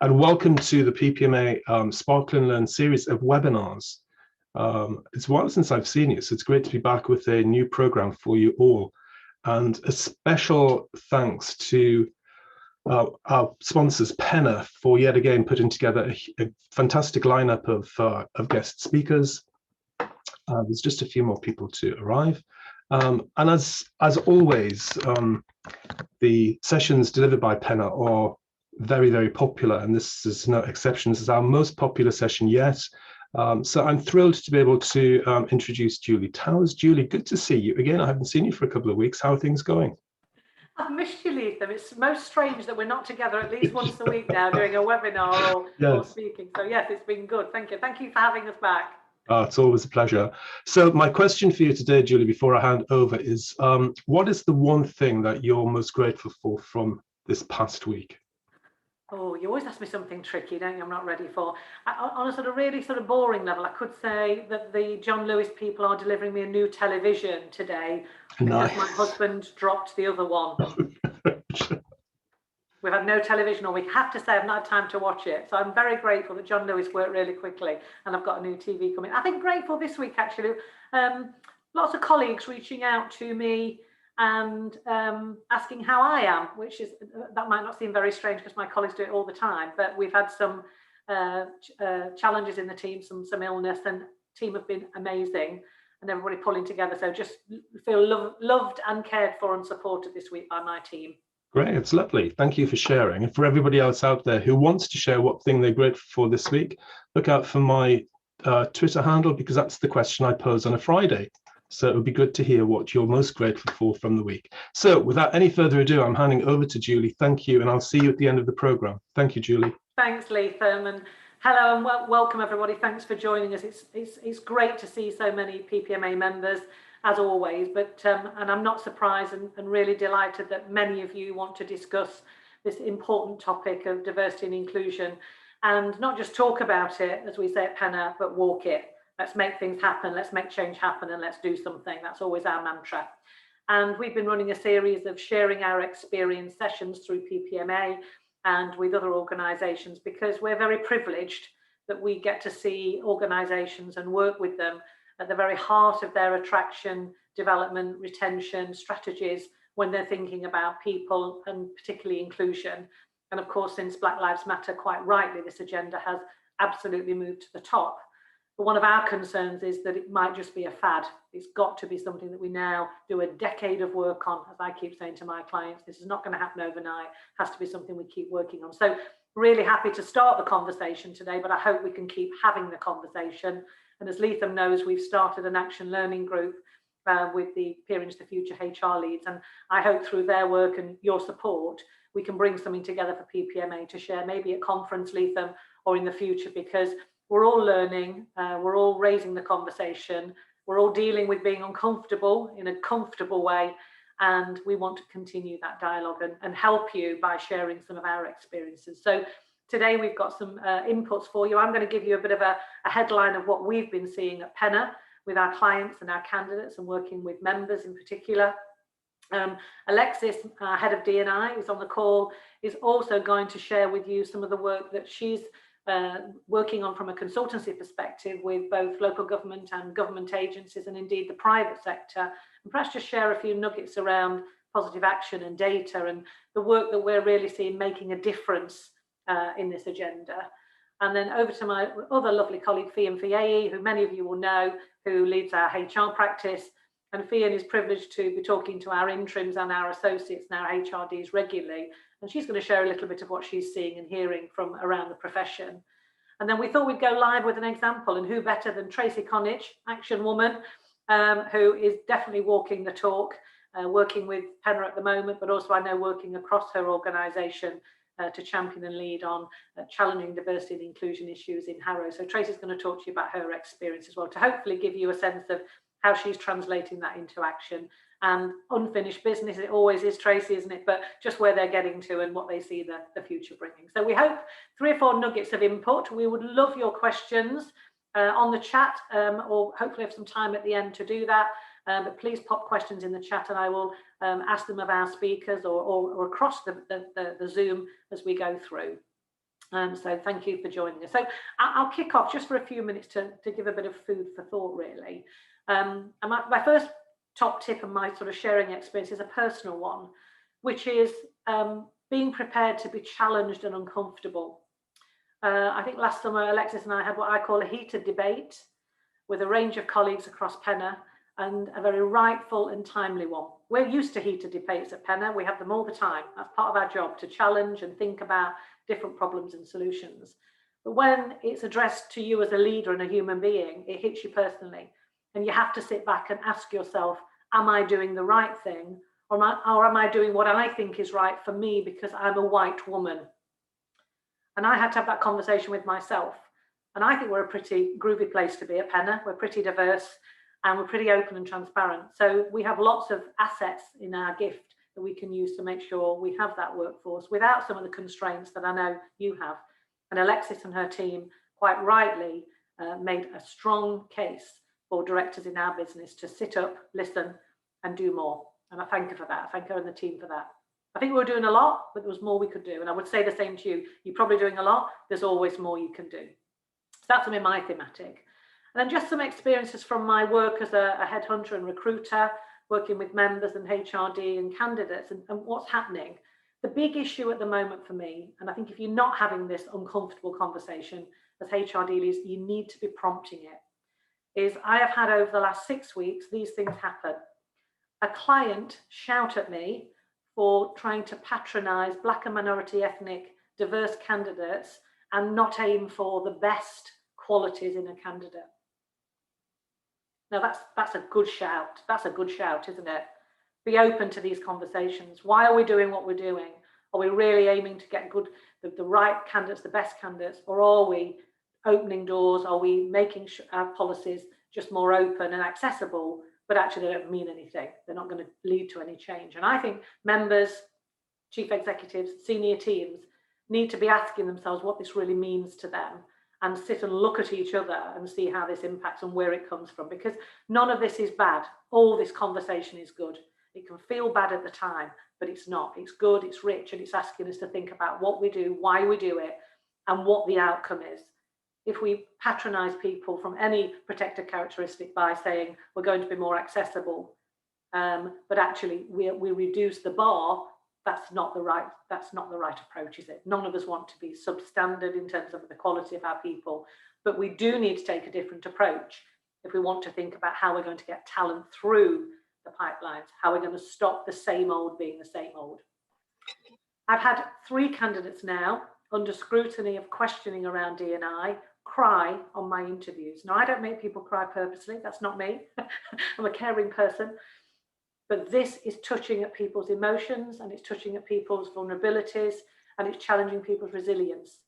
and welcome to the PPMA Sparkle and Learn series of webinars. It's a while since I've seen you, so it's great to be back with a new program for you all. And a special thanks to our sponsors, Penna, for yet again putting together a fantastic lineup of guest speakers. There's just a few more people to arrive. And as always, the sessions delivered by Penna are very, very popular, and this is no exception. This is our most popular session yet. So I'm thrilled to be able to introduce Julie Towers. Julie, good to see you again. I haven't seen you for a couple of weeks. How are things going? I've missed you, Letha. It's most strange that we're not together at least once a week now doing a webinar or speaking. So yes, it's been good. Thank you. Thank you for having us back. It's always a pleasure. So my question for you today, Julie, before I hand over is, what is the one thing that you're most grateful for from this past week? Oh, you always ask me something tricky, don't you? I'm not ready for. On a sort of really sort of boring level, I could say that the John Lewis people are delivering me a new television today because my husband dropped the other one. We've had no television all week. I have to say I've not had time to watch it. So I'm very grateful that John Lewis worked really quickly and I've got a new TV coming. I think grateful this week, actually. Lots of colleagues reaching out to me and asking how I am, which is, that might not seem very strange because my colleagues do it all the time, but we've had some challenges in the team, some illness, and the team have been amazing and everybody pulling together. So just feel loved and cared for and supported this week by my team. Great, it's lovely. Thank you for sharing. And for everybody else out there who wants to share what thing they're grateful for this week, look out for my Twitter handle, because that's the question I pose on a Friday. So it would be good to hear what you're most grateful for from the week. So without any further ado, I'm handing over to Julie. Thank you, and I'll see you at the end of the program. Thank you, Julie. Thanks, Letha, and hello and welcome everybody. Thanks for joining us. It's great to see so many PPMA members, as always, but and I'm not surprised and really delighted that many of you want to discuss this important topic of diversity and inclusion, and not just talk about it, as we say at Penna, but walk it. Let's make things happen, let's make change happen, and let's do something. That's always our mantra. And we've been running a series of sharing our experience sessions through PPMA and with other organisations, because we're very privileged that we get to see organisations and work with them at the very heart of their attraction, development, retention strategies when they're thinking about people and particularly inclusion. And of course, since Black Lives Matter, quite rightly, this agenda has absolutely moved to the top. But one of our concerns is that it might just be a fad. It's got to be something that we now do a decade of work on. As I keep saying to my clients, this is not going to happen overnight. It has to be something we keep working on. So really happy to start the conversation today, but I hope we can keep having the conversation. And as Letha knows, we've started an action learning group with the Peering to the Future HR leads. And I hope through their work and your support, we can bring something together for PPMA to share, maybe at conference, Letha, or in the future, because we're all learning, we're all raising the conversation, we're all dealing with being uncomfortable in a comfortable way, and we want to continue that dialogue and help you by sharing some of our experiences. So today we've got some inputs for you. I'm going to give you a bit of a headline of what we've been seeing at Penna with our clients and our candidates and working with members in particular. Alexis, head of D&I, who's on the call, is also going to share with you some of the work that she's working on from a consultancy perspective with both local government and government agencies and indeed the private sector, and perhaps just share a few nuggets around positive action and data and the work that we're really seeing making a difference in this agenda. And then over to my other lovely colleague, Fayeye, who many of you will know, who leads our HR practice. And Fiyin is privileged to be talking to our interims and our associates and our HRDs regularly. And she's going to share a little bit of what she's seeing and hearing from around the profession. And then we thought we'd go live with an example, and who better than Tracy Connage, action woman, who is definitely walking the talk, working with Penna at the moment, but also I know working across her organisation to champion and lead on challenging diversity and inclusion issues in Harrow. So Tracy's going to talk to you about her experience as well, to hopefully give you a sense of how she's translating that into action. And unfinished business, it always is, Tracy, isn't it? But just where they're getting to and what they see the future bringing. So we hope 3 or 4 nuggets of input. We would love your questions on the chat, or hopefully have some time at the end to do that. But please pop questions in the chat and I will ask them of our speakers or across the Zoom as we go through. So thank you for joining us. So I'll kick off just for a few minutes to give a bit of food for thought, really. And my first top tip and my sort of sharing experience is a personal one, which is being prepared to be challenged and uncomfortable. I think last summer, Alexis and I had what I call a heated debate with a range of colleagues across Penna, and a very rightful and timely one. We're used to heated debates at Penna. We have them all the time. That's part of our job, to challenge and think about different problems and solutions. But when it's addressed to you as a leader and a human being, it hits you personally. And you have to sit back and ask yourself, am I doing the right thing? Or am I doing what I think is right for me because I'm a white woman? And I had to have that conversation with myself. And I think we're a pretty groovy place to be at Penna. We're pretty diverse and we're pretty open and transparent. So we have lots of assets in our gift that we can use to make sure we have that workforce without some of the constraints that I know you have. And Alexis and her team quite rightly made a strong case for directors in our business to sit up, listen and do more. And I thank her for that. I thank her and the team for that. I think we were doing a lot, but there was more we could do. And I would say the same to you. You're probably doing a lot. There's always more you can do. So that's some of my thematic. And then just some experiences from my work as a headhunter and recruiter, working with members and HRD and candidates and what's happening. The big issue at the moment for me, and I think if you're not having this uncomfortable conversation as HRD leaders, you need to be prompting it, is I have had over the last 6 weeks, these things happen. A client shout at me for trying to patronise Black and minority ethnic diverse candidates and not aim for the best qualities in a candidate. Now that's a good shout. That's a good shout, isn't it? Be open to these conversations. Why are we doing what we're doing? Are we really aiming to get the right candidates, the best candidates, or are we opening doors? Are we making our policies just more open and accessible, but actually they don't mean anything? They're not going to lead to any change. And I think members, chief executives, senior teams need to be asking themselves what this really means to them, and sit and look at each other and see how this impacts and where it comes from, because none of this is bad. All this conversation is good. It can feel bad at the time, but it's not. It's good, it's rich, and it's asking us to think about what we do, why we do it, and what the outcome is. If we patronise people from any protected characteristic by saying we're going to be more accessible, but actually we reduce the bar, that's not the right approach, is it? None of us want to be substandard in terms of the quality of our people, but we do need to take a different approach if we want to think about how we're going to get talent through the pipelines, how we're going to stop the same old being the same old. I've had 3 candidates now under scrutiny of questioning around D&I cry on my interviews. Now, I don't make people cry purposely. That's not me. I'm a caring person. But this is touching at people's emotions, and it's touching at people's vulnerabilities, and it's challenging people's resilience.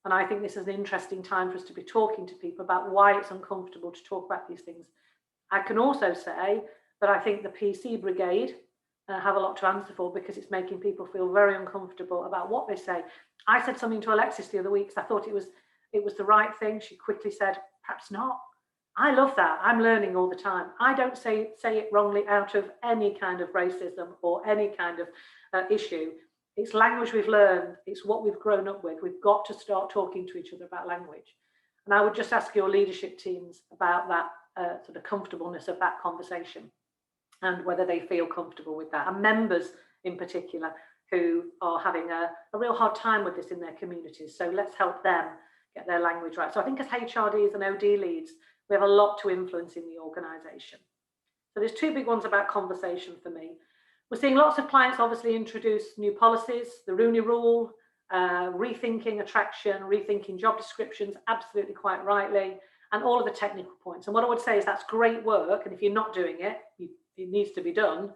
And I think this is an interesting time for us to be talking to people about why it's uncomfortable to talk about these things. I can also say that I think the PC brigade have a lot to answer for, because it's making people feel very uncomfortable about what they say. I said something to Alexis the other week because I thought it was the right thing. She quickly said, perhaps not. I love that. I'm learning all the time. I don't say it wrongly out of any kind of racism or any kind of issue. It's language we've learned. It's what we've grown up with. We've got to start talking to each other about language. And I would just ask your leadership teams about that sort of comfortableness of that conversation, and whether they feel comfortable with that. And members in particular who are having a real hard time with this in their communities. So let's help them get their language right. So I think as HRDs and OD leads, we have a lot to influence in the organisation. So there's 2 big ones about conversation for me. We're seeing lots of clients obviously introduce new policies, the Rooney Rule, rethinking attraction, rethinking job descriptions, absolutely quite rightly, and all of the technical points. And what I would say is that's great work, and if you're not doing it, it needs to be done,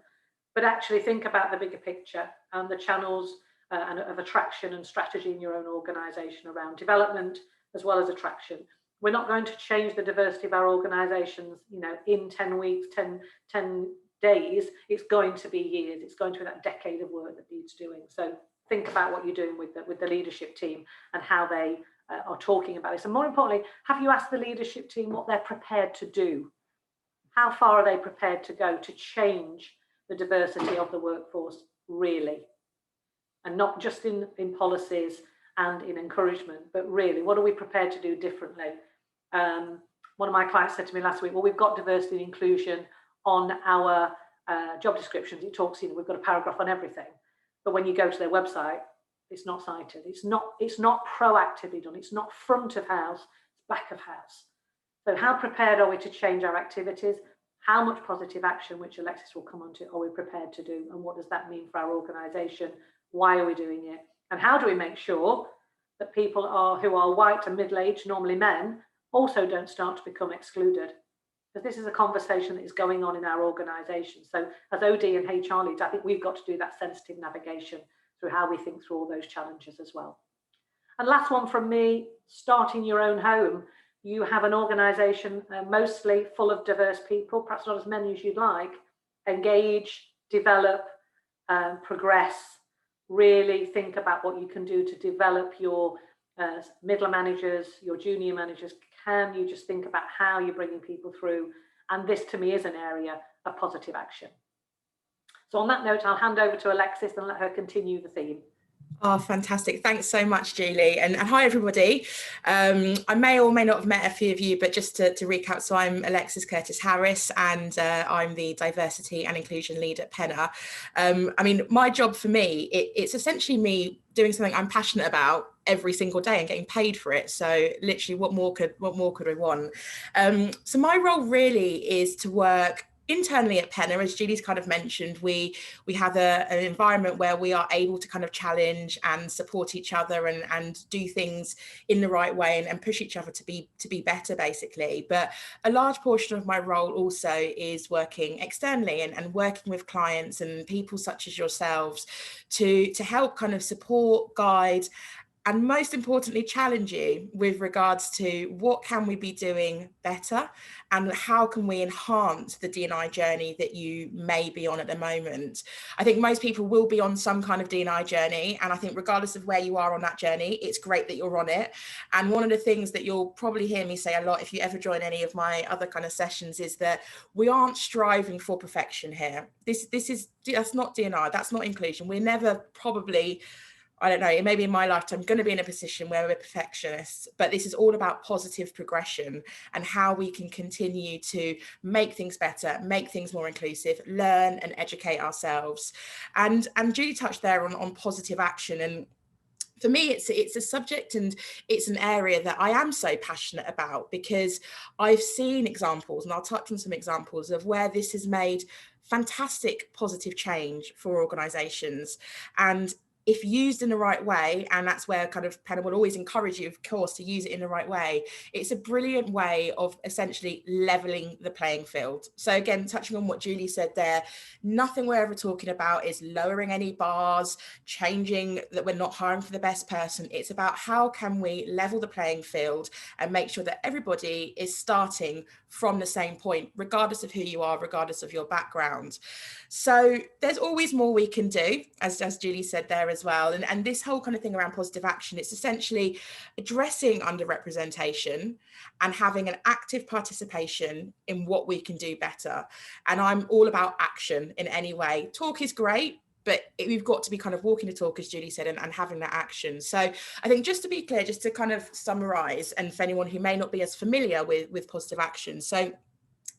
but actually think about the bigger picture and the channels of attraction and strategy in your own organisation around development as well as attraction. We're not going to change the diversity of our organisations, in 10 weeks, 10 days. It's going to be years. It's going to be that decade of work that needs doing. So think about what you're doing with the leadership team and how they are talking about this. And more importantly, have you asked the leadership team what they're prepared to do? How far are they prepared to go to change the diversity of the workforce, really? And not just in policies and in encouragement, but really, what are we prepared to do differently? One of my clients said to me last week, well, we've got diversity and inclusion on our job descriptions. It talks, we've got a paragraph on everything, but when you go to their website, it's not cited. It's not proactively done. It's not front of house, it's back of house. So how prepared are we to change our activities? How much positive action, which Alexis will come on to, are we prepared to do? And what does that mean for our organisation? Why are we doing it? And how do we make sure that people who are white and middle-aged, normally men, also don't start to become excluded? Because this is a conversation that is going on in our organisation. So as OD and HR leads, I think we've got to do that sensitive navigation through how we think through all those challenges as well. And last one from me, starting your own home. You have an organisation mostly full of diverse people, perhaps not as many as you'd like. Engage, develop, progress, really think about what you can do to develop your middle managers, your junior managers. Can you just think about how you're bringing people through? And this to me is an area of positive action. So on that note, I'll hand over to Alexis and let her continue the theme. Oh, fantastic. Thanks so much, Julie. And hi, everybody. I may or may not have met a few of you, but just to recap, so I'm Alexis Curtis-Harris, and I'm the Diversity and Inclusion Lead at Penna. I mean, my job for me, it's essentially me doing something I'm passionate about every single day and getting paid for it. So literally, what more could we want? So my role really is to work internally at Penna. As Julie's kind of mentioned, we have an environment where we are able to kind of challenge and support each other and do things in the right way and push each other to be better, basically. But a large portion of my role also is working externally and working with clients and people such as yourselves to help kind of support, guide, and most importantly, challenge you with regards to what can we be doing better and how can we enhance the D&I journey that you may be on at the moment. I think most people will be on some kind of D&I journey, and I think regardless of where you are on that journey, it's great that you're on it. And one of the things that you'll probably hear me say a lot if you ever join any of my other kind of sessions is that we aren't striving for perfection here. That's not D&I, that's not inclusion. We're never probably, I don't know, it may be in my lifetime going to be in a position where we're perfectionists, but this is all about positive progression and how we can continue to make things better, make things more inclusive, learn and educate ourselves. And Julie touched there on positive action, and for me, it's a subject and it's an area that I am so passionate about because I've seen examples, and I'll touch on some examples of where this has made fantastic positive change for organisations. And if used in the right way, and that's where kind of Penna will always encourage you, of course, to use it in the right way, it's a brilliant way of essentially levelling the playing field. So again, touching on what Julie said there, nothing we're ever talking about is lowering any bars, changing that we're not hiring for the best person. It's about how can we level the playing field and make sure that everybody is starting from the same point, regardless of who you are, regardless of your background. So there's always more we can do, as Julie said there as well. And this whole kind of thing around positive action, it's essentially addressing underrepresentation and having an active participation in what we can do better. And I'm all about action in any way. Talk is great, but we've got to be kind of walking the talk, as Julie said, and having that action. So I think just to be clear, just to kind of summarise, and for anyone who may not be as familiar with positive action, so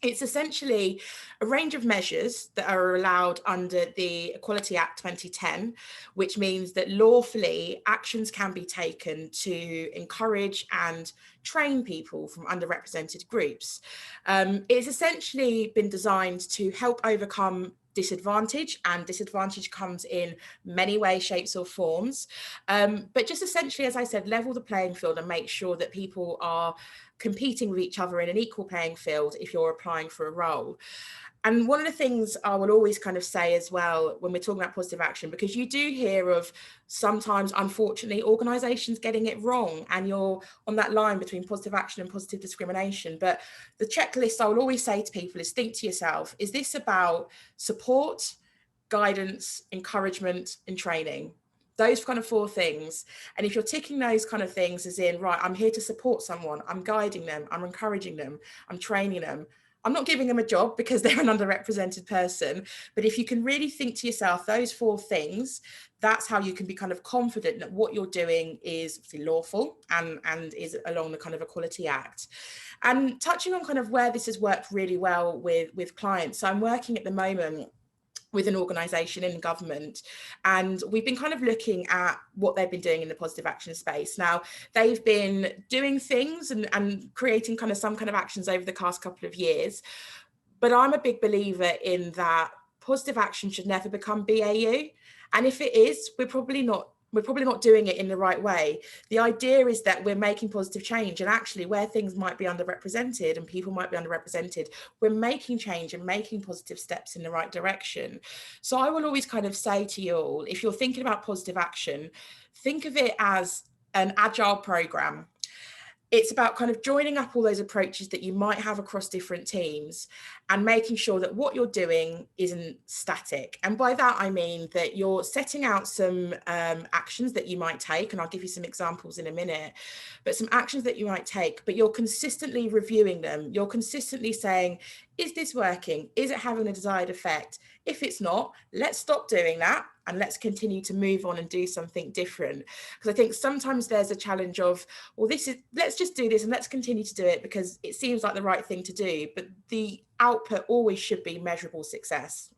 it's essentially a range of measures that are allowed under the Equality Act 2010, which means that lawfully actions can be taken to encourage and train people from underrepresented groups. It's essentially been designed to help overcome disadvantage, and disadvantage comes in many ways, shapes or forms, but just essentially, as I said, level the playing field and make sure that people are competing with each other in an equal playing field if you're applying for a role. And one of the things I will always kind of say as well when we're talking about positive action, because you do hear of sometimes, unfortunately, organisations getting it wrong, and you're on that line between positive action and positive discrimination. But the checklist I will always say to people is think to yourself, is this about support, guidance, encouragement and training? Those kind of four things. And if you're ticking those kind of things as in, right, I'm here to support someone, I'm guiding them, I'm encouraging them, I'm training them, I'm not giving them a job because they're an underrepresented person, but if you can really think to yourself those 4 things, that's how you can be kind of confident that what you're doing is lawful and is along the kind of Equality Act. And touching on kind of where this has worked really well with clients. So I'm working at the moment with an organisation in government, and we've been kind of looking at what they've been doing in the positive action space. Now, they've been doing things and creating kind of some kind of actions over the past couple of years, but I'm a big believer in that positive action should never become BAU. And if it is, we're probably not doing it in the right way. The idea is that we're making positive change, and actually where things might be underrepresented and people might be underrepresented, we're making change and making positive steps in the right direction. So I will always kind of say to you all, if you're thinking about positive action, think of it as an agile program. It's about kind of joining up all those approaches that you might have across different teams and making sure that what you're doing isn't static. And by that, I mean that you're setting out some actions that you might take, and I'll give you some examples in a minute, but some actions that you might take, but you're consistently reviewing them. You're consistently saying, is this working? Is it having a desired effect? If it's not, let's stop doing that and let's continue to move on and do something different. Because I think sometimes there's a challenge of, well, let's just do this and let's continue to do it because it seems like the right thing to do. But the output always should be measurable success.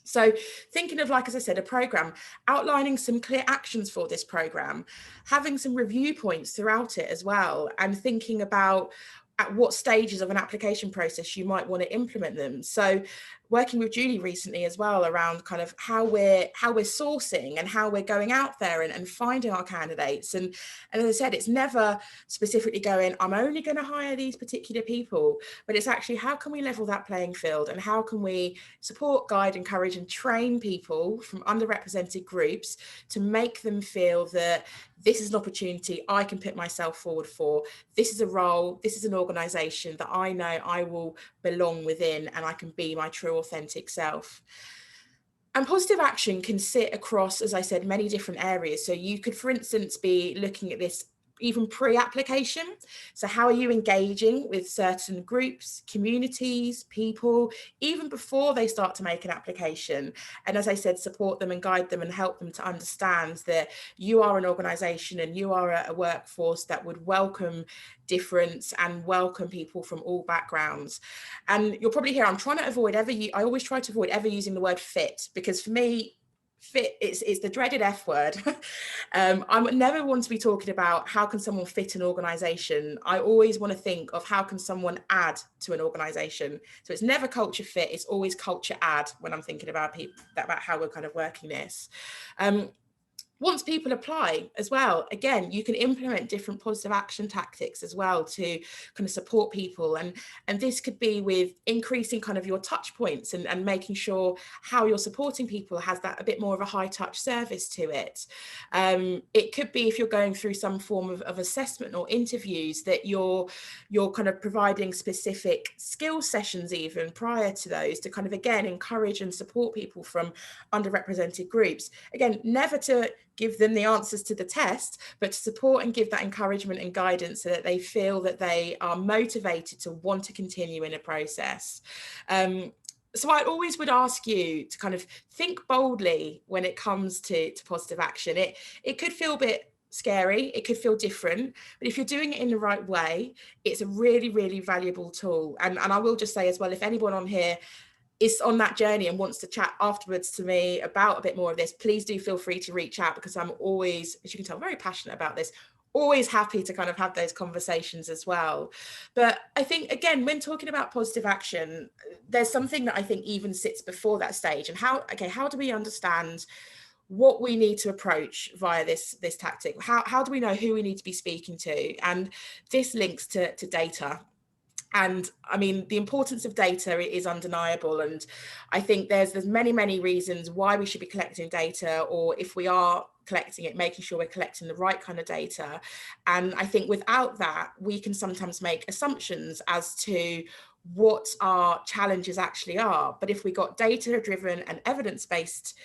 So thinking of, like, as I said, a program, outlining some clear actions for this program, having some review points throughout it as well, and thinking about at what stages of an application process you might want to implement them. So working with Julie recently as well around kind of how we're sourcing and how we're going out there and finding our candidates. And as I said, it's never specifically going, I'm only going to hire these particular people, but it's actually how can we level that playing field and how can we support, guide, encourage and train people from underrepresented groups to make them feel that this is an opportunity I can put myself forward for. This is a role, this is an organisation that I know I will belong within and I can be my true authentic self. And positive action can sit across, as I said, many different areas. So you could, for instance, be looking at this even pre-application. So how are you engaging with certain groups, communities, people, even before they start to make an application? And as I said, support them and guide them and help them to understand that you are an organisation and you are a workforce that would welcome difference and welcome people from all backgrounds. And you'll probably hear I'm trying to avoid I always try to avoid ever using the word fit, because for me, fit is the dreaded F word. I never want to be talking about how can someone fit an organisation. I always want to think of how can someone add to an organisation. So it's never culture fit, it's always culture add when I'm thinking about people, about how we're kind of working this. Once people apply as well, again, you can implement different positive action tactics as well to kind of support people. And this could be with increasing kind of your touch points and making sure how you're supporting people has that a bit more of a high touch service to it. It could be if you're going through some form of assessment or interviews that you're kind of providing specific skill sessions even prior to those to kind of, again, encourage and support people from underrepresented groups. Again, never to give them the answers to the test, but to support and give that encouragement and guidance so that they feel that they are motivated to want to continue in a process. So I always would ask you to kind of think boldly when it comes to positive action. It could feel a bit scary, it could feel different, but if you're doing it in the right way, it's a really, really valuable tool. And I will just say as well, if anyone on here is on that journey and wants to chat afterwards to me about a bit more of this, please do feel free to reach out, because I'm always, as you can tell, very passionate about this, always happy to kind of have those conversations as well. But I think, again, when talking about positive action, there's something that I think even sits before that stage. And how do we understand what we need to approach via this tactic? How do we know who we need to be speaking to? And this links to data. And I mean, the importance of data is undeniable. And I think there's many reasons why we should be collecting data, or if we are collecting it, making sure we're collecting the right kind of data. And I think without that, we can sometimes make assumptions as to what our challenges actually are. But if we got data-driven and evidence-based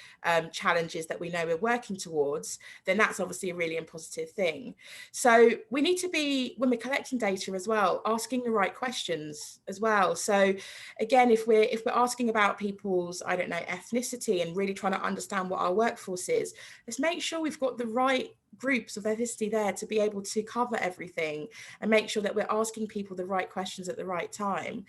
challenges that we know we're working towards, then that's obviously a really positive thing. So we need to be, when we're collecting data as well, asking the right questions as well. So again, if we're asking about people's, I don't know, ethnicity and really trying to understand what our workforce is, let's make sure we've got the right groups of ethnicity there to be able to cover everything and make sure that we're asking people the right questions at the right time.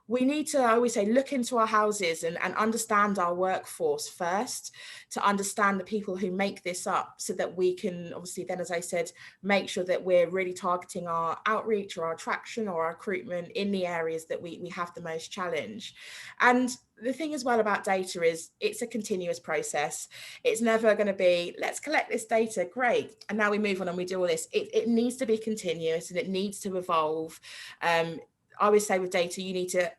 We need to, I always say, look into our houses and understand our workforce first, to understand the people who make this up, so that we can obviously then, as I said, make sure that we're really targeting our outreach or our attraction or our recruitment in the areas that we have the most challenge. And the thing as well about data is it's a continuous process. It's never going to be, let's collect this data, great, and now we move on and we do all this. It needs to be continuous and it needs to evolve. I always say with data, you need to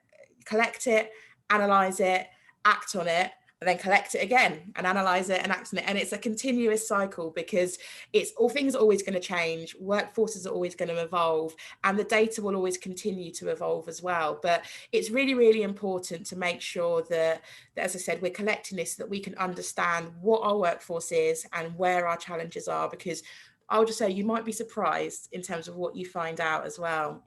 collect it, analyze it, act on it, and then collect it again and analyze it and act on it. And it's a continuous cycle, because it's all, things are always going to change, workforces are always going to evolve, and the data will always continue to evolve as well. But it's really, really important to make sure that as I said, we're collecting this so that we can understand what our workforce is and where our challenges are, because I'll just say you might be surprised in terms of what you find out as well.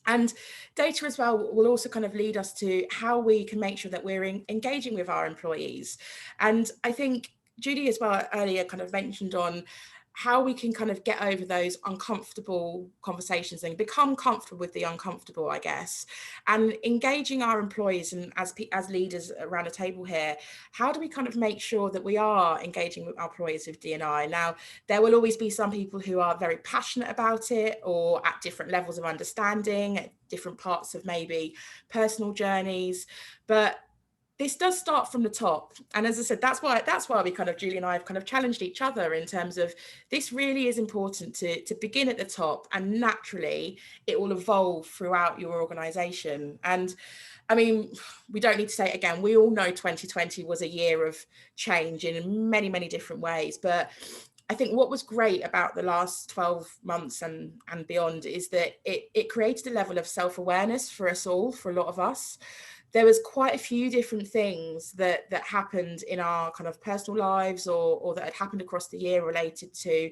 And data as well will also kind of lead us to how we can make sure that we're engaging with our employees. And I think Judy as well earlier kind of mentioned on how we can kind of get over those uncomfortable conversations and become comfortable with the uncomfortable, I guess, and engaging our employees. And as leaders around the table here, how do we kind of make sure that we are engaging with our employees with D&I? Now, there will always be some people who are very passionate about it, or at different levels of understanding, at different parts of maybe personal journeys, but this does start from the top. And as I said, that's why we kind of, Julie and I have kind of challenged each other in terms of this really is important to begin at the top, and naturally it will evolve throughout your organization. And I mean, we don't need to say it again, we all know 2020 was a year of change in many, many different ways. But I think what was great about the last 12 months and beyond is that it created a level of self-awareness for us all, for a lot of us. There was quite a few different things that happened in our kind of personal lives, or that had happened across the year related to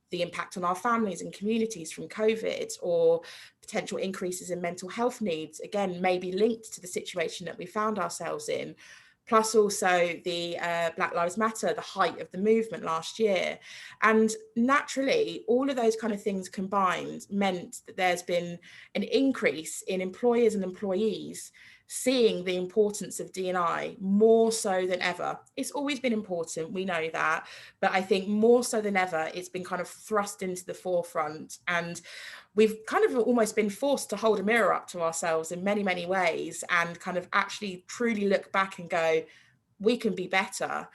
the impact on our families and communities from COVID, or potential increases in mental health needs, again, maybe linked to the situation that we found ourselves in. Plus also the Black Lives Matter, the height of the movement last year. And naturally, all of those kind of things combined meant that there's been an increase in employers and employees seeing the importance of D&I more so than ever. It's always been important, we know that, but I think more so than ever, it's been kind of thrust into the forefront. And we've kind of almost been forced to hold a mirror up to ourselves in many, many ways, and kind of actually truly look back and go, we can be better.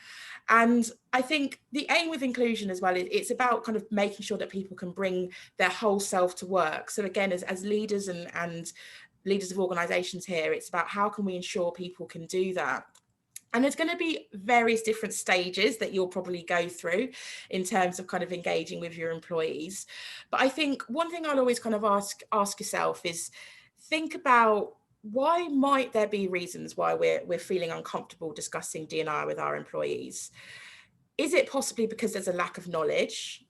And I think the aim with inclusion as well, it's about kind of making sure that people can bring their whole self to work. So again, as leaders and leaders of organizations here, it's about how can we ensure people can do that. And there's going to be various different stages that you'll probably go through in terms of kind of engaging with your employees. But I think one thing I'll always kind of ask yourself is, think about, why might there be reasons why we're feeling uncomfortable discussing D&I with our employees? Is it possibly because there's a lack of knowledge?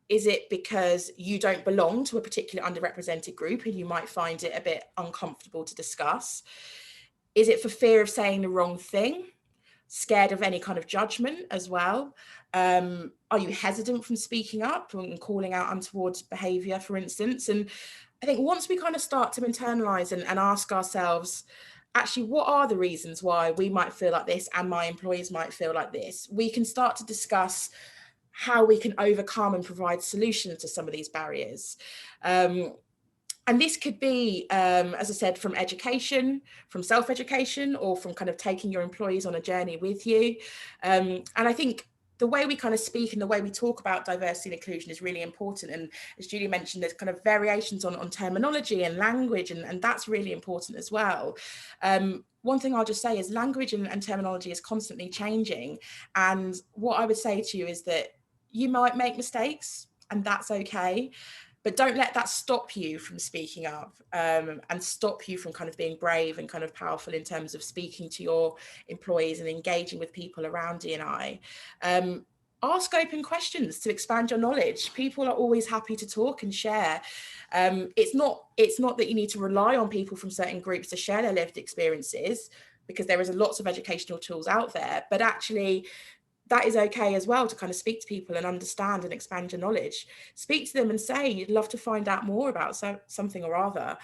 Is it because you don't belong to a particular underrepresented group and you might find it a bit uncomfortable to discuss? Is it for fear of saying the wrong thing? Scared of any kind of judgment as well? Are you hesitant from speaking up and calling out untoward behaviour, for instance? And I think once we kind of start to internalise and ask ourselves, actually, what are the reasons why we might feel like this and my employees might feel like this, we can start to discuss how we can overcome and provide solutions to some of these barriers. And this could be, as I said, from education, from self-education, or from kind of taking your employees on a journey with you. And I think the way we kind of speak and the way we talk about diversity and inclusion is really important. And as Julie mentioned, there's kind of variations on terminology and language, and that's really important as well. One thing I'll just say is language and terminology is constantly changing. And what I would say to you is that you might make mistakes, and that's okay. but don't let that stop you from speaking up, and stop you from kind of being brave and kind of powerful in terms of speaking to your employees and engaging with people around D&I. Ask open questions to expand your knowledge. People are always happy to talk and share. It's not that you need to rely on people from certain groups to share their lived experiences, because there is lots of educational tools out there, but actually that is okay as well, to kind of speak to people and understand and expand your knowledge. Speak to them and say you'd love to find out more about something or other.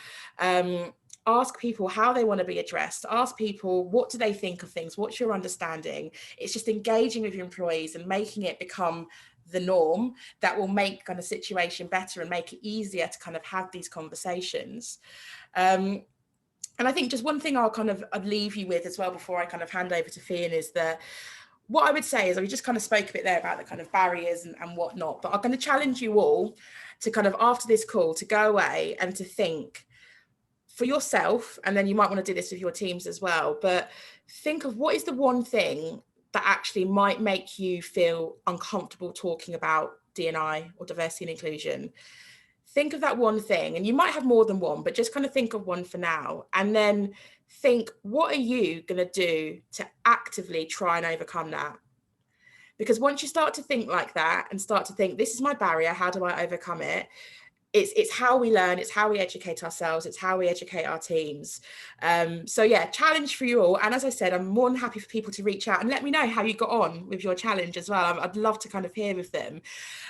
Ask people how they want to be addressed. Ask people, what do they think of things? What's your understanding? It's just engaging with your employees and making it become the norm that will make kind of situation better and make it easier to kind of have these conversations. And I think just one thing I'd leave you with as well before I kind of hand over to Fiyin is that what I would say is, we just kind of spoke a bit there about the kind of barriers and whatnot, but I'm going to challenge you all to kind of, after this call, to go away and to think for yourself, and then you might want to do this with your teams as well, but think of what is the one thing that actually might make you feel uncomfortable talking about D&I or diversity and inclusion. Think of that one thing, and you might have more than one, but just kind of think of one for now, and then think, what are you going to do to actively try and overcome that? Because once you start to think like that and start to think, this is my barrier, how do I overcome it? It's how we learn, it's how we educate ourselves, it's how we educate our teams. So yeah, challenge for you all. And as I said, I'm more than happy for people to reach out and let me know how you got on with your challenge as well. I'd love to kind of hear with them.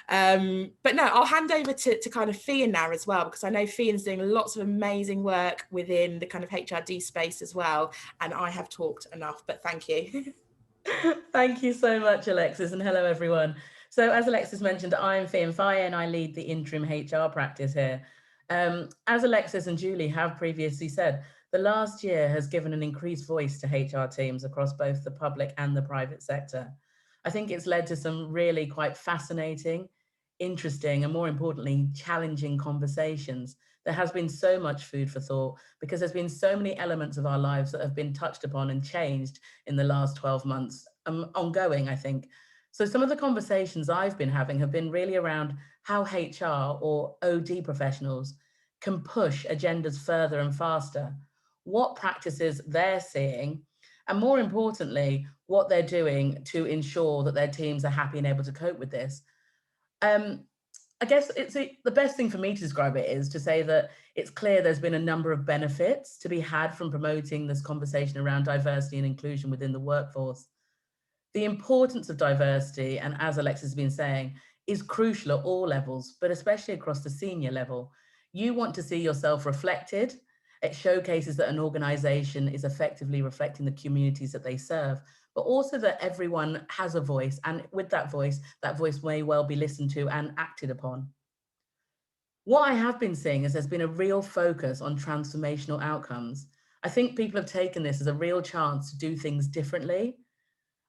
But no, I'll hand over to kind of Fiyin now as well, because I know Fiyin's doing lots of amazing work within the kind of HRD space as well. And I have talked enough, but thank you. Thank you so much, Alexis, and hello, everyone. So as Alexis mentioned, I'm Fiyin Fayeye and I lead the interim HR practice here. As Alexis and Julie have previously said, the last year has given an increased voice to HR teams across both the public and the private sector. I think it's led to some really quite fascinating, interesting, and more importantly, challenging conversations. There has been so much food for thought because there's been so many elements of our lives that have been touched upon and changed in the last 12 months, ongoing, I think. So some of the conversations I've been having have been really around how HR or OD professionals can push agendas further and faster, what practices they're seeing, and more importantly, what they're doing to ensure that their teams are happy and able to cope with this. I guess the best thing for me to describe it is to say that it's clear there's been a number of benefits to be had from promoting this conversation around diversity and inclusion within the workforce. The importance of diversity, and as Alexis has been saying, is crucial at all levels, but especially across the senior level. You want to see yourself reflected. It showcases that an organization is effectively reflecting the communities that they serve, but also that everyone has a voice, and with that voice may well be listened to and acted upon. What I have been seeing is there's been a real focus on transformational outcomes. I think people have taken this as a real chance to do things differently.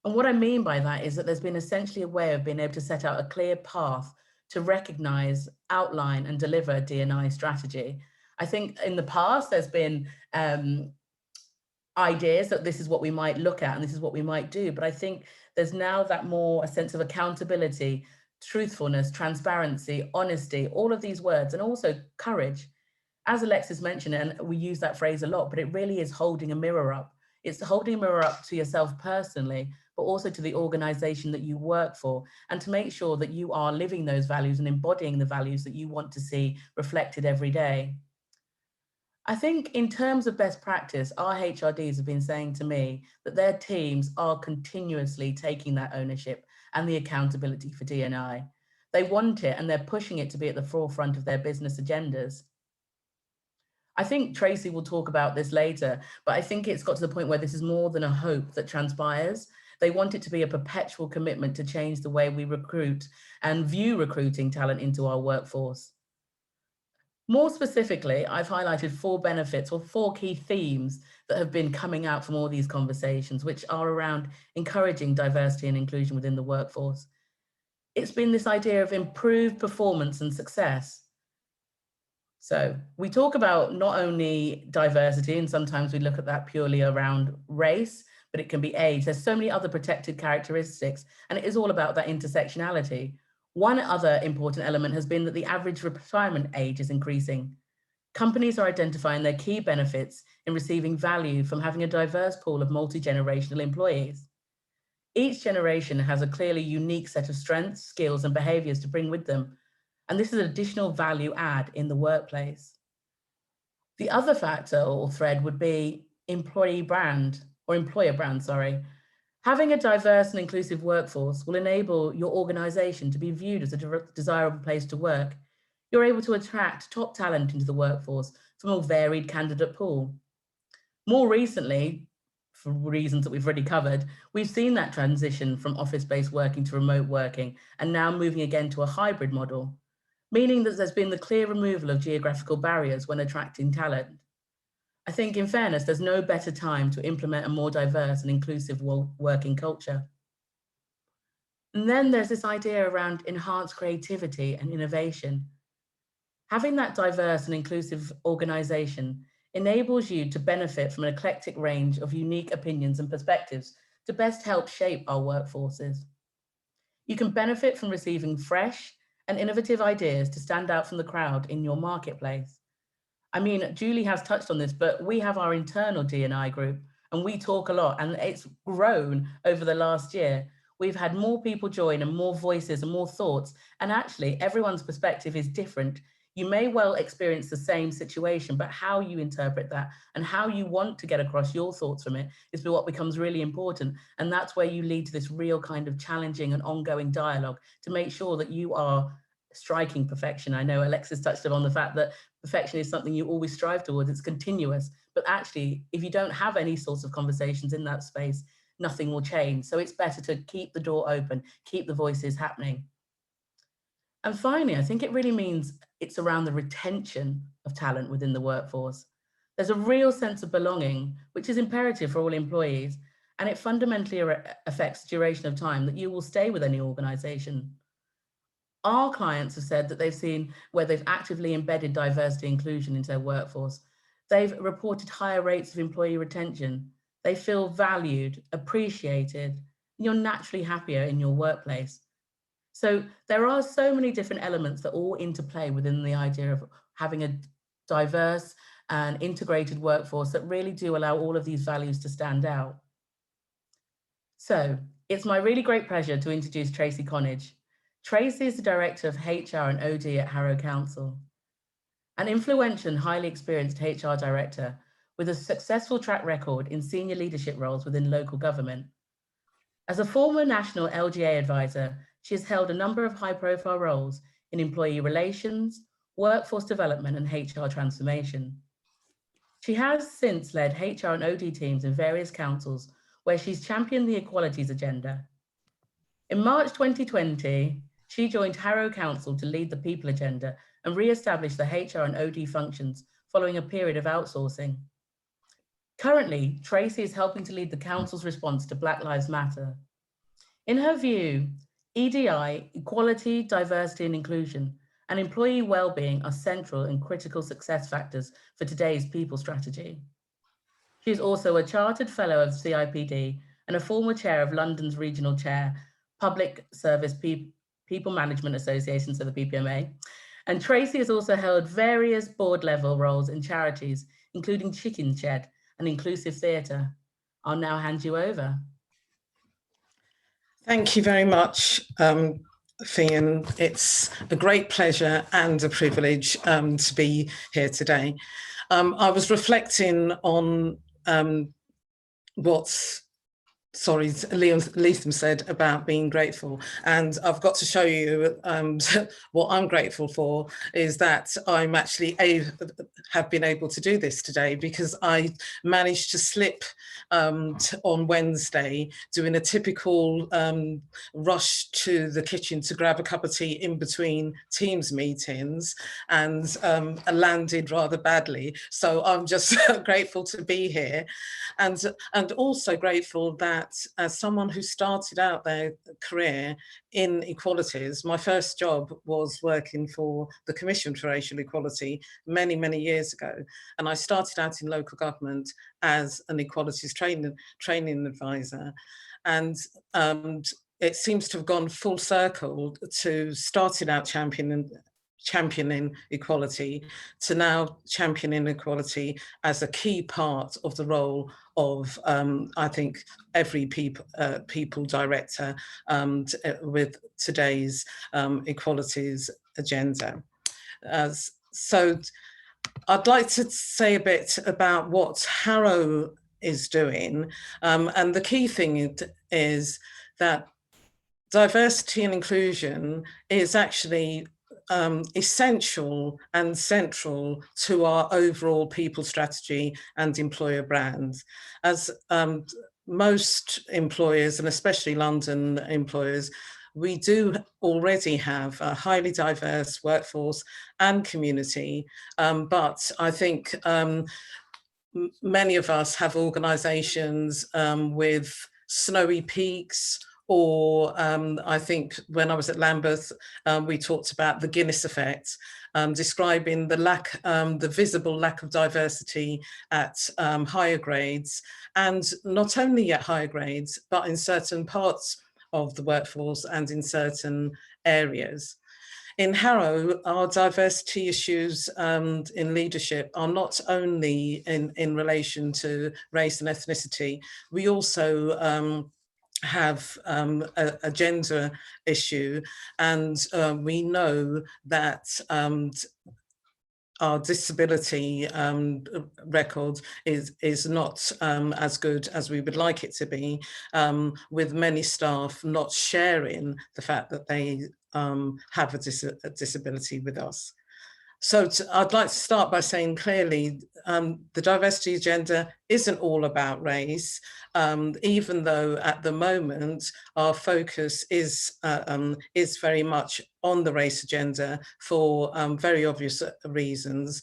And what I mean by that is that there's been essentially a way of being able to set out a clear path to recognize, outline, and deliver a D&I strategy. I think in the past, there's been ideas that this is what we might look at and this is what we might do. But I think there's now a sense of accountability, truthfulness, transparency, honesty, all of these words, and also courage. As Alexis mentioned, and we use that phrase a lot, but it really is holding a mirror up. It's holding a mirror up to yourself personally, but also to the organization that you work for, and to make sure that you are living those values and embodying the values that you want to see reflected every day. I think in terms of best practice, our HRDs have been saying to me that their teams are continuously taking that ownership and the accountability for D&I. They want it and they're pushing it to be at the forefront of their business agendas. I think Tracy will talk about this later, but I think it's got to the point where this is more than a hope that transpires. They want it to be a perpetual commitment to change the way we recruit and view recruiting talent into our workforce. More specifically, I've highlighted 4 benefits or 4 key themes that have been coming out from all these conversations, which are around encouraging diversity and inclusion within the workforce. It's been this idea of improved performance and success. So we talk about not only diversity, and sometimes we look at that purely around race, but it can be age. There's so many other protected characteristics, and it is all about that intersectionality. One other important element has been that the average retirement age is increasing. Companies are identifying their key benefits in receiving value from having a diverse pool of multi-generational employees. Each generation has a clearly unique set of strengths, skills, and behaviors to bring with them, and this is an additional value add in the workplace. The other factor or thread would be employer brand. Having a diverse and inclusive workforce will enable your organization to be viewed as a desirable place to work. You're able to attract top talent into the workforce from a varied candidate pool. More recently, for reasons that we've already covered, we've seen that transition from office-based working to remote working, and now moving again to a hybrid model, meaning that there's been the clear removal of geographical barriers when attracting talent. I think, in fairness, there's no better time to implement a more diverse and inclusive working culture. And then there's this idea around enhanced creativity and innovation. Having that diverse and inclusive organization enables you to benefit from an eclectic range of unique opinions and perspectives to best help shape our workforces. You can benefit from receiving fresh and innovative ideas to stand out from the crowd in your marketplace. I mean, Julie has touched on this, but we have our internal D&I group and we talk a lot, and it's grown over the last year. We've had more people join and more voices and more thoughts, and actually everyone's perspective is different. You may well experience the same situation, but how you interpret that and how you want to get across your thoughts from it is what becomes really important. And that's where you lead to this real kind of challenging and ongoing dialogue to make sure that you are striking perfection. I know Alexis touched upon the fact that perfection is something you always strive towards. It's continuous, but actually, if you don't have any sorts of conversations in that space, nothing will change. So it's better to keep the door open, keep the voices happening. And finally, I think it really means it's around the retention of talent within the workforce. There's a real sense of belonging, which is imperative for all employees, and it fundamentally affects the duration of time that you will stay with any organization. Our clients have said that they've seen where they've actively embedded diversity and inclusion into their workforce. They've reported higher rates of employee retention. They feel valued, appreciated, and you're naturally happier in your workplace. So there are so many different elements that all interplay within the idea of having a diverse and integrated workforce that really do allow all of these values to stand out. So it's my really great pleasure to introduce Tracy Connage. Tracy is the Director of HR and OD at Harrow Council, an influential and highly experienced HR director with a successful track record in senior leadership roles within local government. As a former national LGA advisor, she has held a number of high-profile roles in employee relations, workforce development, and HR transformation. She has since led HR and OD teams in various councils where she's championed the equalities agenda. In March 2020, she joined Harrow Council to lead the people agenda and re-establish the HR and OD functions following a period of outsourcing. Currently, Tracy is helping to lead the council's response to Black Lives Matter. In her view, EDI, equality, diversity and inclusion, and employee well-being are central and critical success factors for today's people strategy. She is also a Chartered Fellow of CIPD and a former chair of London's Regional Chair, Public Service People Management Association, so the PPMA. And Tracy has also held various board level roles in charities, including Chicken Shed and Inclusive Theatre. I'll now hand you over. Thank you very much, Fiyin. It's a great pleasure and a privilege to be here today. I was reflecting on what Leatham said about being grateful, and I've got to show you what I'm grateful for is that I'm actually have been able to do this today, because I managed to slip on Wednesday doing a typical rush to the kitchen to grab a cup of tea in between Teams meetings, and landed rather badly. So I'm just grateful to be here, and also grateful that as someone who started out their career in equalities, my first job was working for the Commission for Racial Equality many, many years ago. And I started out in local government as an equalities training advisor. And it seems to have gone full circle to starting out championing equality to now championing equality as a key part of the role of, I think, every people director with today's equalities agenda. So I'd like to say a bit about what Harrow is doing. And the key thing is that diversity and inclusion is actually essential and central to our overall people strategy and employer brand. As most employers, and especially London employers, we do already have a highly diverse workforce and community, but I think many of us have organisations with snowy peaks, or I think when I was at Lambeth, we talked about the Guinness effect, describing the visible lack of diversity at higher grades, and not only at higher grades, but in certain parts of the workforce and in certain areas. In Harrow, our diversity issues in leadership are not only in relation to race and ethnicity, we also have a gender issue, and we know that our disability record is not as good as we would like it to be, with many staff not sharing the fact that they have a disability with us. So I'd like to start by saying clearly, the diversity agenda isn't all about race, even though at the moment our focus is very much on the race agenda for very obvious reasons.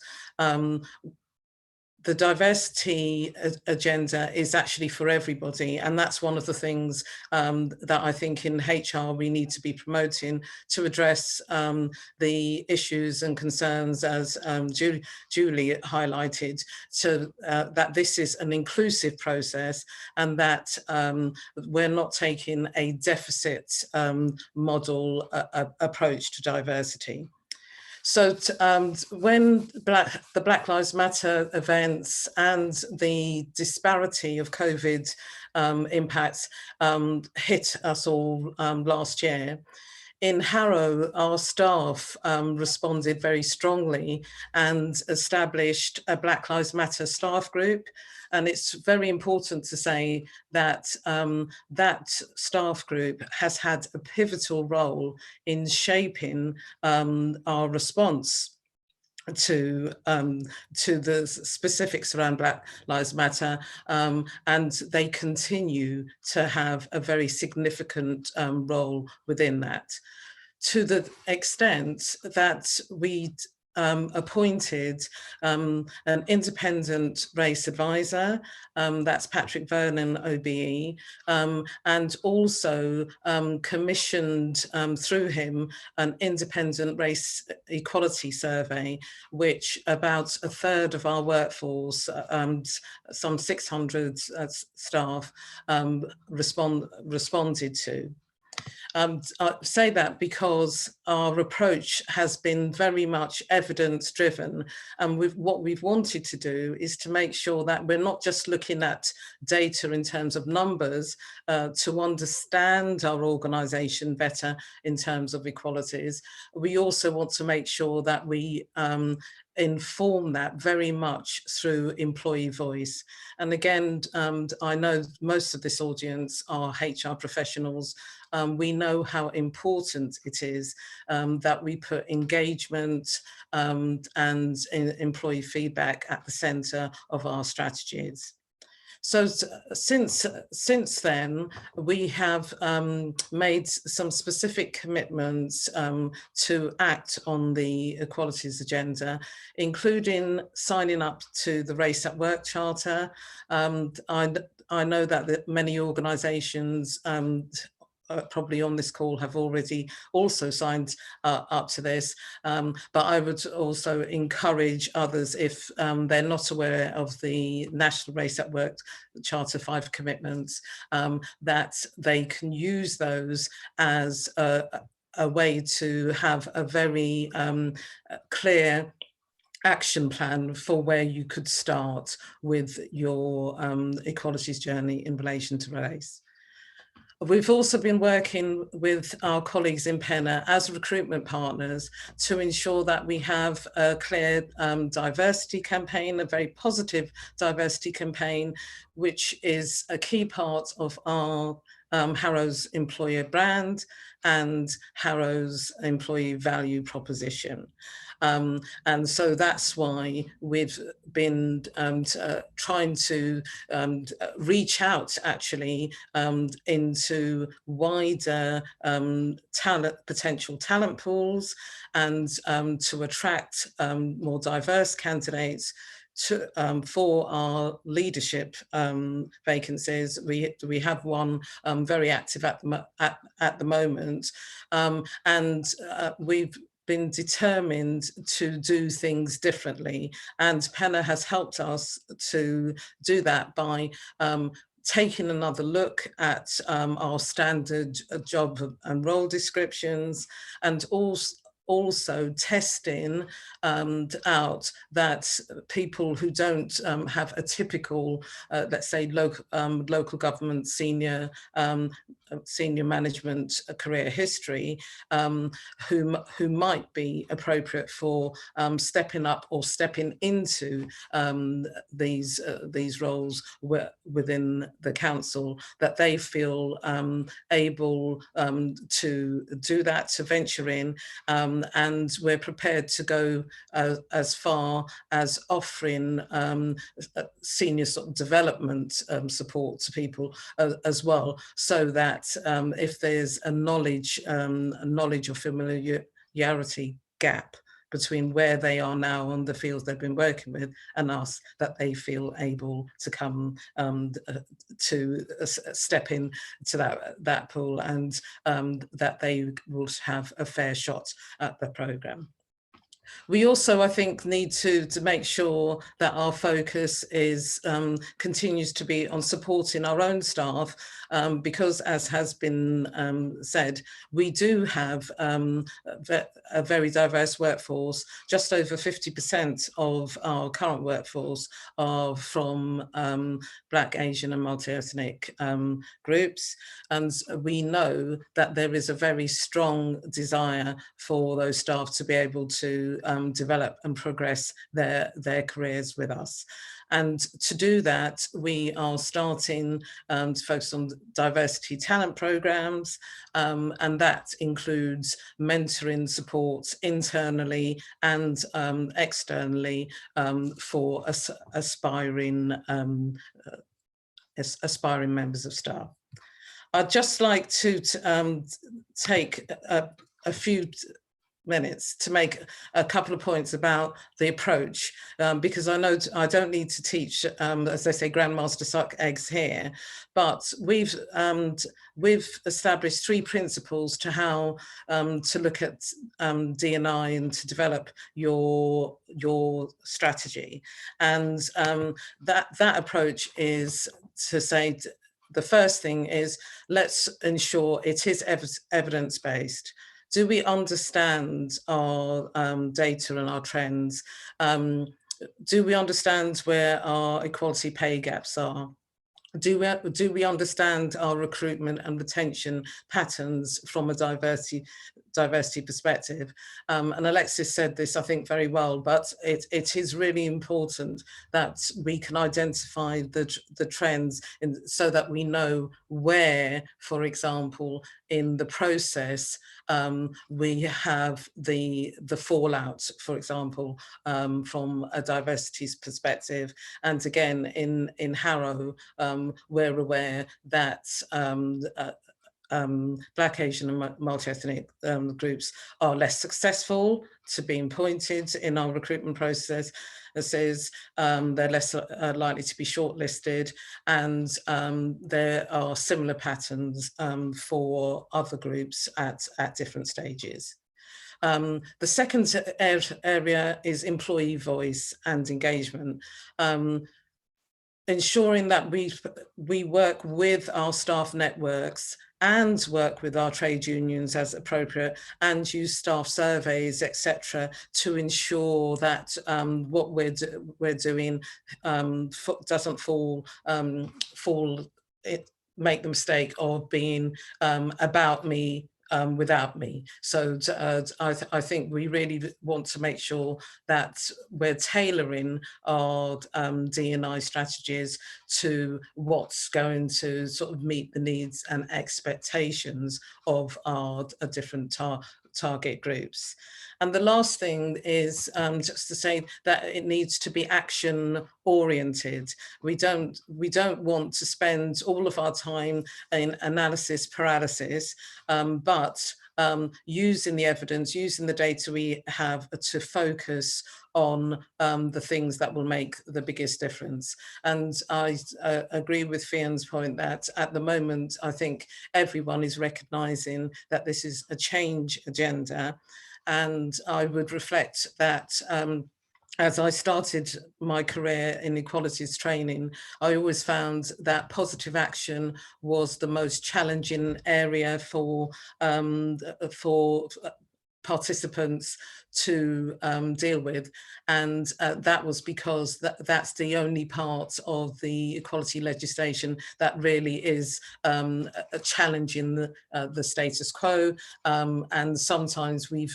The diversity agenda is actually for everybody, and that's one of the things that I think in HR we need to be promoting to address the issues and concerns, as Julie highlighted, that this is an inclusive process, and that we're not taking a deficit model approach to diversity. So when the Black Lives Matter events and the disparity of COVID impacts hit us all last year, in Harrow, our staff responded very strongly and established a Black Lives Matter staff group. And it's very important to say that that staff group has had a pivotal role in shaping our response to the specifics around Black Lives Matter, and they continue to have a very significant role within that, to the extent that we appointed an independent race advisor, that's Patrick Vernon OBE, and also commissioned through him an independent race equality survey, which about a third of our workforce, some 600 staff, responded to. I say that because our approach has been very much evidence driven, and what we've wanted to do is to make sure that we're not just looking at data in terms of numbers to understand our organisation better in terms of equalities. We also want to make sure that we inform that very much through employee voice. And again, I know most of this audience are HR professionals. We know how important it is that we put engagement and employee feedback at the centre of our strategies. So since then, we have made some specific commitments to act on the equalities agenda, including signing up to the Race at Work Charter. I know that many organisations probably on this call have already also signed up to this, but I would also encourage others, if they're not aware of the National Race at Work Charter 5 commitments, that they can use those as a way to have a very clear action plan for where you could start with your equalities journey in relation to race. We've also been working with our colleagues in Penna as recruitment partners to ensure that we have a clear diversity campaign, a very positive diversity campaign, which is a key part of our Harrow's employer brand and Harrow's employee value proposition. And so that's why we've been trying to reach out actually into wider potential talent pools, and to attract more diverse candidates for our leadership vacancies. We have one very active at the moment, and we've been determined to do things differently, and Penna has helped us to do that by taking another look at our standard job and role descriptions, and also testing out that people who don't have a typical, let's say, local government senior management career history, who might be appropriate for stepping up or stepping into these roles within the council, that they feel able to do that, to venture in, and we're prepared to go as far as offering senior sort of development support to people as well, so that if there's a knowledge or familiarity gap between where they are now on the fields they've been working with and us, that they feel able to come to step in to that pool, and that they will have a fair shot at the programme. We also, I think, need to make sure that our focus is continues to be on supporting our own staff, because, as has been said, we do have a very diverse workforce. Just over 50% of our current workforce are from Black, Asian and multi-ethnic groups, and we know that there is a very strong desire for those staff to be able to develop and progress their careers with us. And to do that, we are starting to focus on diversity talent programs, and that includes mentoring support internally and externally for aspiring members of staff. I'd just like to take a few minutes to make a couple of points about the approach, because I know I don't need to teach, as they say, grandmaster suck eggs here, but we've established 3 principles to how to look at D&I and to develop your strategy, and that approach is to say, the first thing is, let's ensure it is evidence-based. Do we understand our data and our trends? Do we understand where our equality pay gaps are? Do we understand our recruitment and retention patterns from a diversity perspective? And Alexis said this, I think, very well, but it is really important that we can identify the trends so that we know where, for example, in the process, we have the fallout, for example, from a diversity perspective. And again, in Harrow, we're aware that Black, Asian and multi-ethnic groups are less successful to being appointed in our recruitment process. they're less likely to be shortlisted, and there are similar patterns for other groups at different stages. The second area is employee voice and engagement. Ensuring that we work with our staff networks and work with our trade unions as appropriate, and use staff surveys, etc., to ensure that what we're doing doesn't make the mistake of being about me without me. So I think we really want to make sure that we're tailoring our D&I strategies to what's going to sort of meet the needs and expectations of our different target groups. And the last thing is just to say that it needs to be action oriented. We don't want to spend all of our time in analysis paralysis, but using the evidence, using the data we have to focus on the things that will make the biggest difference. And I agree with Fiyin's point that at the moment, I think everyone is recognizing that this is a change agenda. And I would reflect that as I started my career in equalities training, I always found that positive action was the most challenging area for participants to deal with, and that was because that's the only part of the equality legislation that really is challenging the status quo, and sometimes we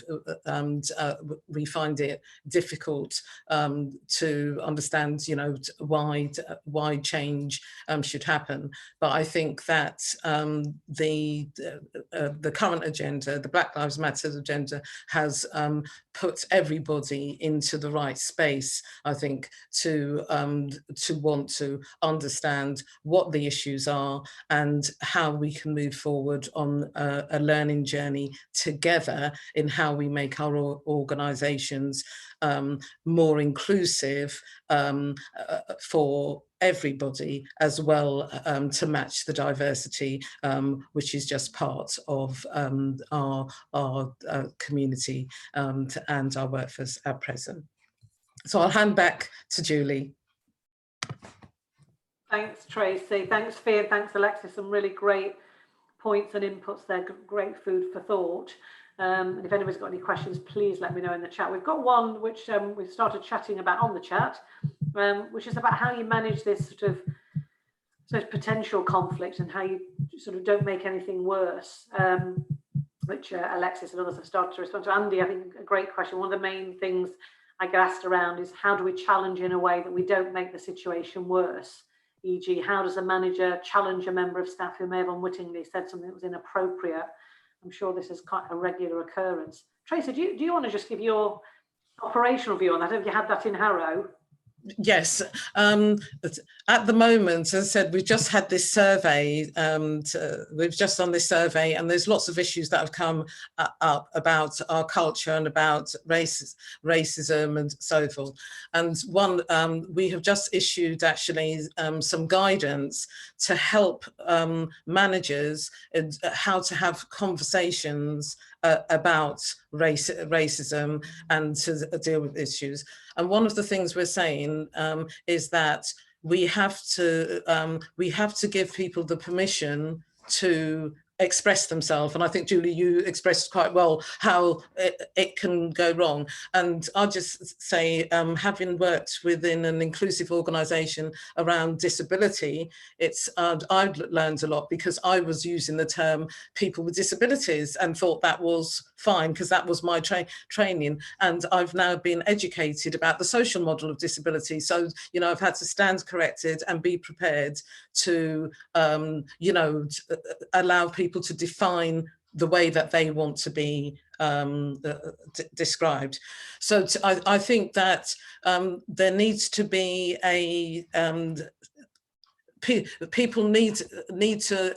find it difficult to understand, you know, why change should happen. But I think that the current agenda, the Black Lives Matter agenda, has put everybody into the right space, I think, to want to understand what the issues are and how we can move forward on a learning journey together in how we make our organisations more inclusive for everybody, as well to match the diversity, which is just part of our community and our workforce at present. So I'll hand back to Julie. Thanks, Tracy. Thanks, Fiyin. Thanks, Alexis. Some really great points and inputs there. Great food for thought. And if anybody's got any questions, please let me know in the chat. We've got one which we've started chatting about on the chat, which is about how you manage this sort of potential conflict and how you sort of don't make anything worse, which Alexis and others have started to respond to. Andy, I think a great question. One of the main things I get asked around is how do we challenge in a way that we don't make the situation worse? E.g., how does a manager challenge a member of staff who may have unwittingly said something that was inappropriate? I'm sure this is quite a regular occurrence. Tracy, do you want to just give your operational view on that? Have you had that in Harrow? Yes, at the moment, as I said, we've just had this survey, we've just done this survey, and there's lots of issues that have come up about our culture and about racism and so forth. And one, we have just issued actually some guidance to help managers how to have conversations about racism and to deal with issues. And one of the things we're saying is that we have to give people the permission to express themselves. And I think, Julie, you expressed quite well how it can go wrong. And I'll just say, having worked within an inclusive organisation around disability, I've learned a lot because I was using the term people with disabilities and thought that was fine because that was my training. And I've now been educated about the social model of disability. So, you know, I've had to stand corrected and be prepared to, you know, allow people to define the way that they want to be described. So I think that there needs to be a, people need to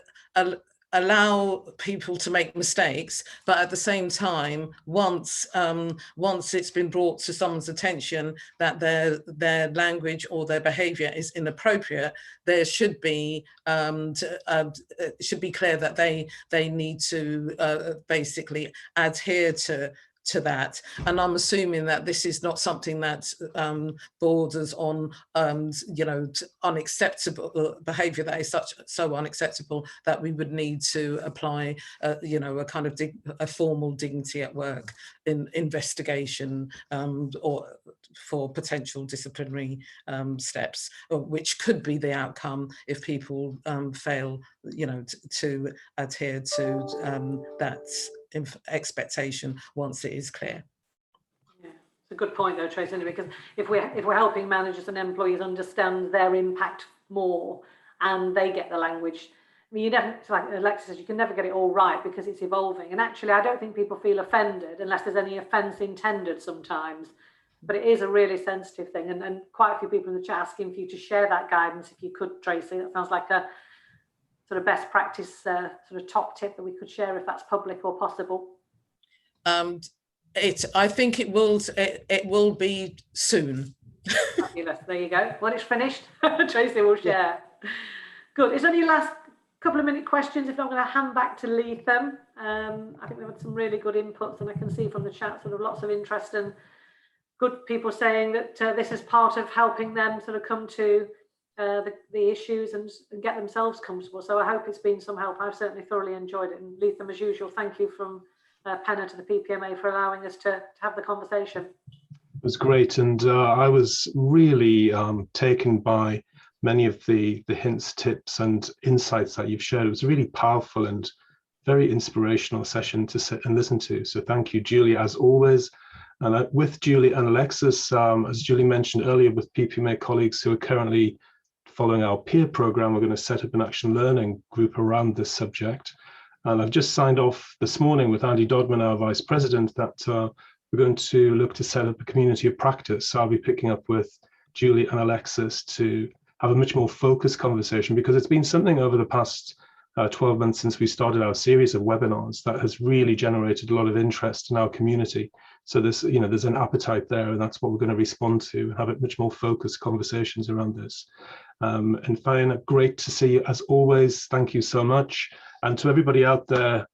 allow people to make mistakes, but at the same time, once it's been brought to someone's attention that their language or their behaviour is inappropriate, there should be it should be clear that they need to basically adhere to that. And I'm assuming that this is not something that borders on unacceptable behaviour that is so unacceptable that we would need to apply a kind of a formal dignity at work in investigation or for potential disciplinary steps, which could be the outcome if people fail to adhere to that expectation once it is clear. Yeah, it's a good point though, Tracy, because if we're helping managers and employees understand their impact more and they get the language, I mean, like Alexis says, you can never get it all right because it's evolving. And actually, I don't think people feel offended unless there's any offence intended sometimes. But it is a really sensitive thing, and quite a few people in the chat asking for you to share that guidance if you could, Tracy. That sounds like a sort of best practice sort of top tip that we could share if that's public or possible. I think it will be soon. Fabulous. There you go. When it's finished, Tracy will share. Yeah. Good. Is there any last couple of minute questions? If not, I'm going to hand back to Lethem. I think we've had some really good inputs, and I can see from the chat sort of lots of interest and good people saying that this is part of helping them sort of come to the issues and get themselves comfortable. So I hope it's been some help. I've certainly thoroughly enjoyed it. And Lethem, as usual, thank you from Penna to the PPMA for allowing us to have the conversation. It was great, and I was really taken by many of the hints, tips and insights that you've shared. It was a really powerful and very inspirational session to sit and listen to. So thank you, Julie, as always. And with Julie and Alexis, as Julie mentioned earlier, with PPMA colleagues who are currently following our peer program, we're going to set up an action learning group around this subject. And I've just signed off this morning with Andy Dodman, our Vice President, that we're going to look to set up a community of practice. So I'll be picking up with Julie and Alexis to have a much more focused conversation, because it's been something over the past 12 months since we started our series of webinars that has really generated a lot of interest in our community. So there's an appetite there, and that's what we're going to respond to, have it much more focused conversations around this. And Fiyin, great to see you as always. Thank you so much. And to everybody out there,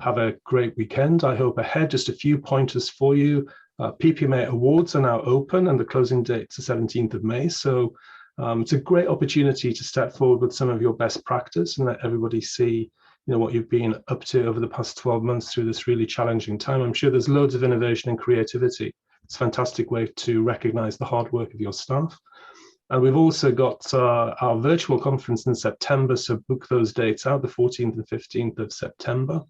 have a great weekend. I hope ahead, just a few pointers for you. PPMA awards are now open, and the closing date's the 17th of May. So it's a great opportunity to step forward with some of your best practice and let everybody see what you've been up to over the past 12 months through this really challenging time. I'm sure there's loads of innovation and creativity. It's a fantastic way to recognize the hard work of your staff. And we've also got our virtual conference in September, so book those dates out, the 14th and 15th of September.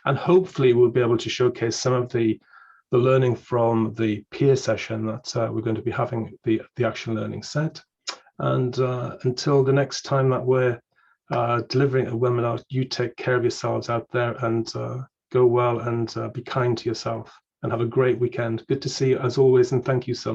And hopefully we'll be able to showcase some of the learning from the peer session that we're going to be having, the action learning set. And until the next time that we're delivering a webinar, you take care of yourselves out there, and go well, and be kind to yourself, and have a great weekend. Good to see you as always, and thank you so much.